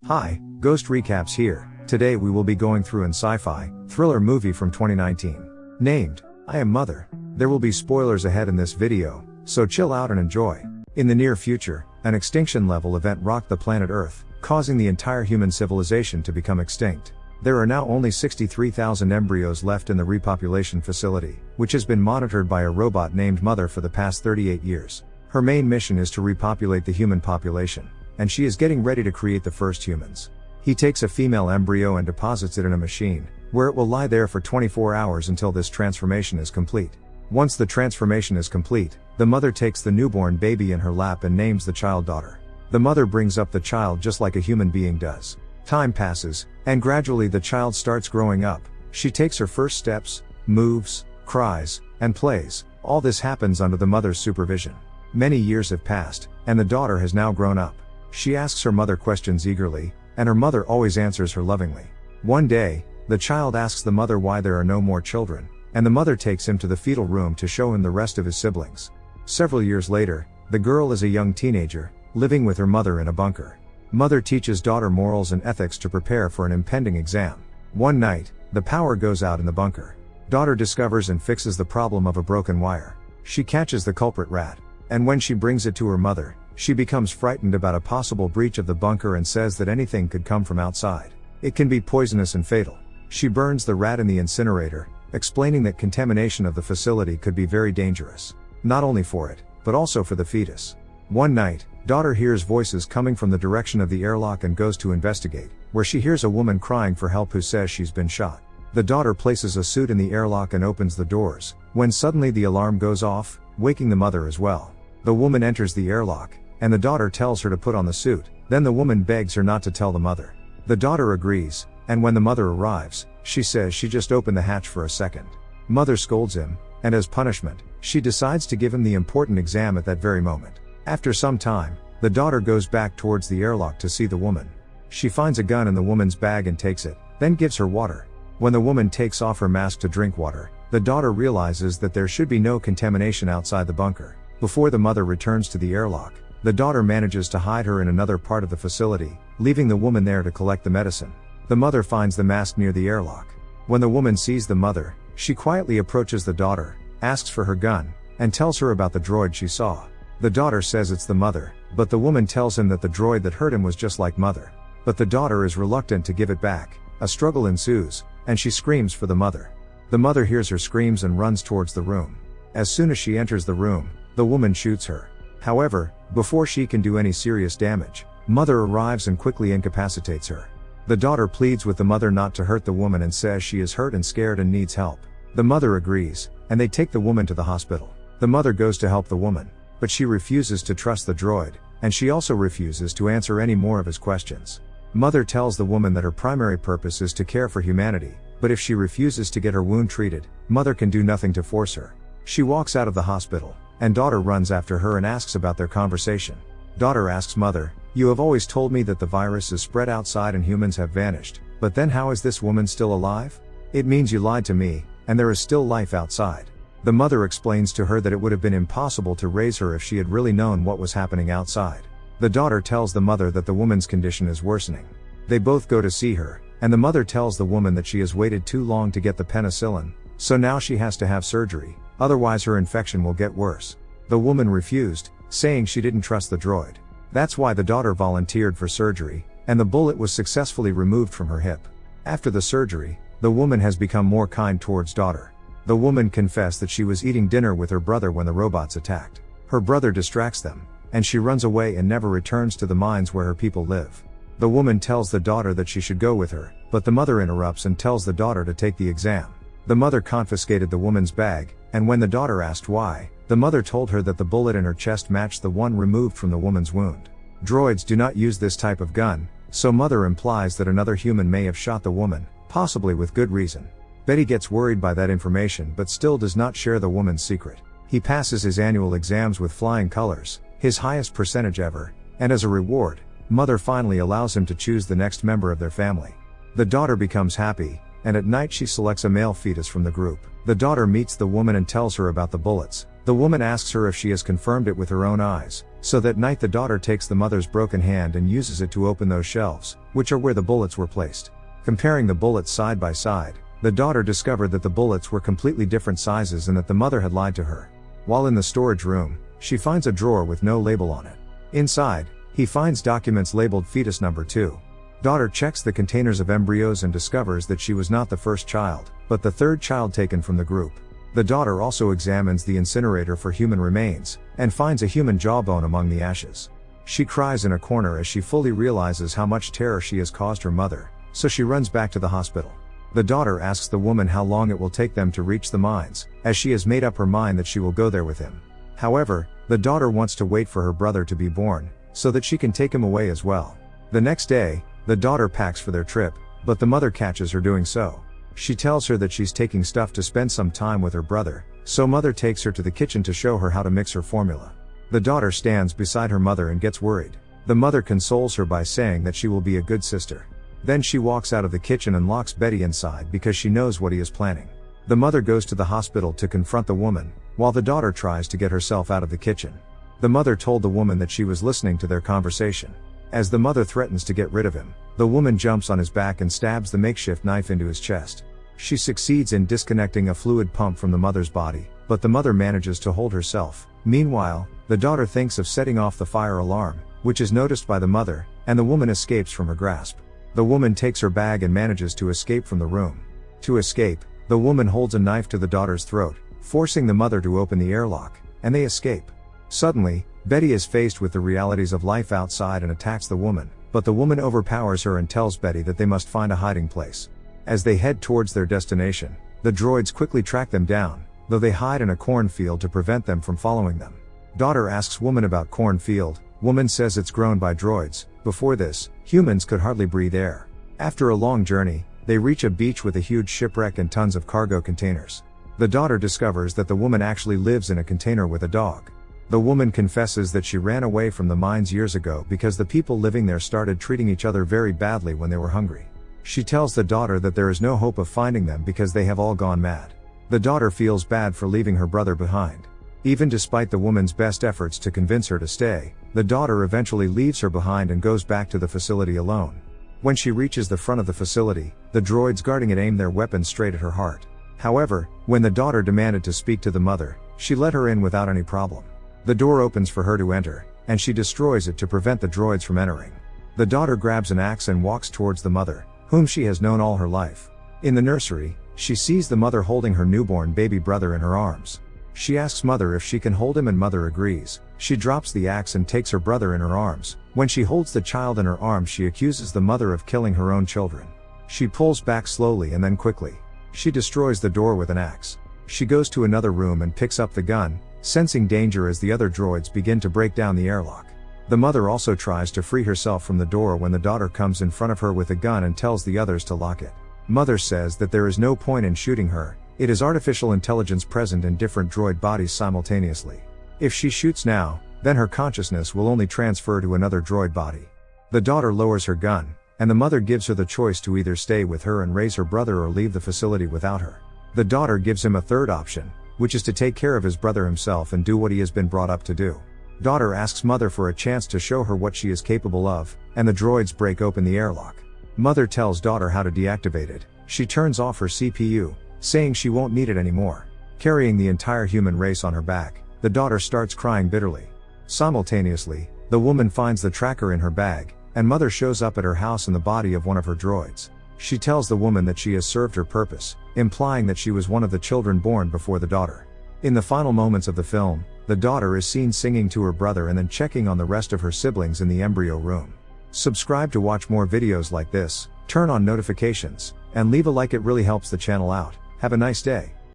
Hi, Ghost Recaps here. Today we will be going through an sci-fi thriller movie from 2019. Named, I Am Mother. There will be spoilers ahead in this video, so chill out and enjoy. In the near future, an extinction-level event rocked the planet Earth, causing the entire human civilization to become extinct. There are now only 63,000 embryos left in the repopulation facility, which has been monitored by a robot named Mother for the past 38 years. Her main mission is to repopulate the human population, and she is getting ready to create the first humans. He takes a female embryo and deposits it in a machine, where it will lie there for 24 hours until this transformation is complete. Once the transformation is complete, the mother takes the newborn baby in her lap and names the child daughter. The mother brings up the child just like a human being does. Time passes, and gradually the child starts growing up. She takes her first steps, moves, cries, and plays. All this happens under the mother's supervision. Many years have passed, and the daughter has now grown up. She asks her mother questions eagerly, and her mother always answers her lovingly. One day, the child asks the mother why there are no more children, and the mother takes him to the fetal room to show him the rest of his siblings. Several years later, the girl is a young teenager, living with her mother in a bunker. Mother teaches daughter morals and ethics to prepare for an impending exam. One night, the power goes out in the bunker. Daughter discovers and fixes the problem of a broken wire. She catches the culprit rat, and when she brings it to her mother, she becomes frightened about a possible breach of the bunker and says that anything could come from outside. It can be poisonous and fatal. She burns the rat in the incinerator, explaining that contamination of the facility could be very dangerous. Not only for it, but also for the fetus. One night, daughter hears voices coming from the direction of the airlock and goes to investigate, where she hears a woman crying for help who says she's been shot. The daughter places a suit in the airlock and opens the doors, when suddenly the alarm goes off, waking the mother as well. The woman enters the airlock, and the daughter tells her to put on the suit. Then the woman begs her not to tell the mother. The daughter agrees, and when the mother arrives, she says she just opened the hatch for a second. Mother scolds him, and as punishment, she decides to give him the important exam at that very moment. After some time, the daughter goes back towards the airlock to see the woman. She finds a gun in the woman's bag and takes it, then gives her water. When the woman takes off her mask to drink water, the daughter realizes that there should be no contamination outside the bunker. Before the mother returns to the airlock, the daughter manages to hide her in another part of the facility, leaving the woman there to collect the medicine. The mother finds the mask near the airlock. When the woman sees the mother, she quietly approaches the daughter, asks for her gun, and tells her about the droid she saw. The daughter says it's the mother, but the woman tells him that the droid that hurt him was just like mother. But the daughter is reluctant to give it back. A struggle ensues, and she screams for the mother. The mother hears her screams and runs towards the room. As soon as she enters the room, the woman shoots her. However, before she can do any serious damage, mother arrives and quickly incapacitates her. The daughter pleads with the mother not to hurt the woman and says she is hurt and scared and needs help. The mother agrees, and they take the woman to the hospital. The mother goes to help the woman, but she refuses to trust the droid, and she also refuses to answer any more of his questions. Mother tells the woman that her primary purpose is to care for humanity, but if she refuses to get her wound treated, mother can do nothing to force her. She walks out of the hospital, and daughter runs after her and asks about their conversation. Daughter asks mother, "You have always told me that the virus is spread outside and humans have vanished, but then how is this woman still alive? It means you lied to me, and there is still life outside." The mother explains to her that it would have been impossible to raise her if she had really known what was happening outside. The daughter tells the mother that the woman's condition is worsening. They both go to see her, and the mother tells the woman that she has waited too long to get the penicillin, so now she has to have surgery, otherwise her infection will get worse. The woman refused, saying she didn't trust the droid. That's why the daughter volunteered for surgery, and the bullet was successfully removed from her hip. After the surgery, the woman has become more kind towards daughter. The woman confessed that she was eating dinner with her brother when the robots attacked. Her brother distracts them, and she runs away and never returns to the mines where her people live. The woman tells the daughter that she should go with her, but the mother interrupts and tells the daughter to take the exam. The mother confiscated the woman's bag, and when the daughter asked why, the mother told her that the bullet in her chest matched the one removed from the woman's wound. Droids do not use this type of gun, so mother implies that another human may have shot the woman, possibly with good reason. Betty gets worried by that information but still does not share the woman's secret. He passes his annual exams with flying colors, his highest percentage ever, and as a reward, mother finally allows him to choose the next member of their family. The daughter becomes happy, and at night she selects a male fetus from the group. The daughter meets the woman and tells her about the bullets. The woman asks her if she has confirmed it with her own eyes, so that night the daughter takes the mother's broken hand and uses it to open those shelves, which are where the bullets were placed. Comparing the bullets side by side, the daughter discovered that the bullets were completely different sizes and that the mother had lied to her. While in the storage room, she finds a drawer with no label on it. Inside, he finds documents labeled fetus number 2. Daughter checks the containers of embryos and discovers that she was not the first child, but the third child taken from the group. The daughter also examines the incinerator for human remains, and finds a human jawbone among the ashes. She cries in a corner as she fully realizes how much terror she has caused her mother, so she runs back to the hospital. The daughter asks the woman how long it will take them to reach the mines, as she has made up her mind that she will go there with him. However, the daughter wants to wait for her brother to be born, so that she can take him away as well. The next day, the daughter packs for their trip, but the mother catches her doing so. She tells her that she's taking stuff to spend some time with her brother, so mother takes her to the kitchen to show her how to mix her formula. The daughter stands beside her mother and gets worried. The mother consoles her by saying that she will be a good sister. Then she walks out of the kitchen and locks Betty inside because she knows what he is planning. The mother goes to the hospital to confront the woman, while the daughter tries to get herself out of the kitchen. The mother told the woman that she was listening to their conversation. As the mother threatens to get rid of him, the woman jumps on his back and stabs the makeshift knife into his chest. She succeeds in disconnecting a fluid pump from the mother's body, but the mother manages to hold herself. Meanwhile, the daughter thinks of setting off the fire alarm, which is noticed by the mother, and the woman escapes from her grasp. The woman takes her bag and manages to escape from the room. To escape, the woman holds a knife to the daughter's throat, forcing the mother to open the airlock, and they escape. Suddenly, Betty is faced with the realities of life outside and attacks the woman, but the woman overpowers her and tells Betty that they must find a hiding place. As they head towards their destination, the droids quickly track them down, though they hide in a cornfield to prevent them from following them. Daughter asks woman about cornfield. Woman says it's grown by droids. Before this, humans could hardly breathe air. After a long journey, they reach a beach with a huge shipwreck and tons of cargo containers. The daughter discovers that the woman actually lives in a container with a dog. The woman confesses that she ran away from the mines years ago because the people living there started treating each other very badly when they were hungry. She tells the daughter that there is no hope of finding them because they have all gone mad. The daughter feels bad for leaving her brother behind. Even despite the woman's best efforts to convince her to stay, the daughter eventually leaves her behind and goes back to the facility alone. When she reaches the front of the facility, the droids guarding it aim their weapons straight at her heart. However, when the daughter demanded to speak to the mother, she let her in without any problem. The door opens for her to enter, and she destroys it to prevent the droids from entering. The daughter grabs an axe and walks towards the mother, whom she has known all her life. In the nursery, she sees the mother holding her newborn baby brother in her arms. She asks mother if she can hold him and mother agrees. She drops the axe and takes her brother in her arms. When she holds the child in her arms, she accuses the mother of killing her own children. She pulls back slowly and then quickly. She destroys the door with an axe. She goes to another room and picks up the gun, sensing danger as the other droids begin to break down the airlock. The mother also tries to free herself from the door when the daughter comes in front of her with a gun and tells the others to lock it. Mother says that there is no point in shooting her. It is artificial intelligence present in different droid bodies simultaneously. If she shoots now, then her consciousness will only transfer to another droid body. The daughter lowers her gun, and the mother gives her the choice to either stay with her and raise her brother or leave the facility without her. The daughter gives him a third option, which is to take care of his brother himself and do what he has been brought up to do. Daughter asks mother for a chance to show her what she is capable of, and the droids break open the airlock. Mother tells daughter how to deactivate it. She turns off her CPU, saying she won't need it anymore. Carrying the entire human race on her back, the daughter starts crying bitterly. Simultaneously, the woman finds the tracker in her bag, and mother shows up at her house in the body of one of her droids. She tells the woman that she has served her purpose, implying that she was one of the children born before the daughter. In the final moments of the film, the daughter is seen singing to her brother and then checking on the rest of her siblings in the embryo room. Subscribe to watch more videos like this, turn on notifications, and leave a like, it really helps the channel out. Have a nice day.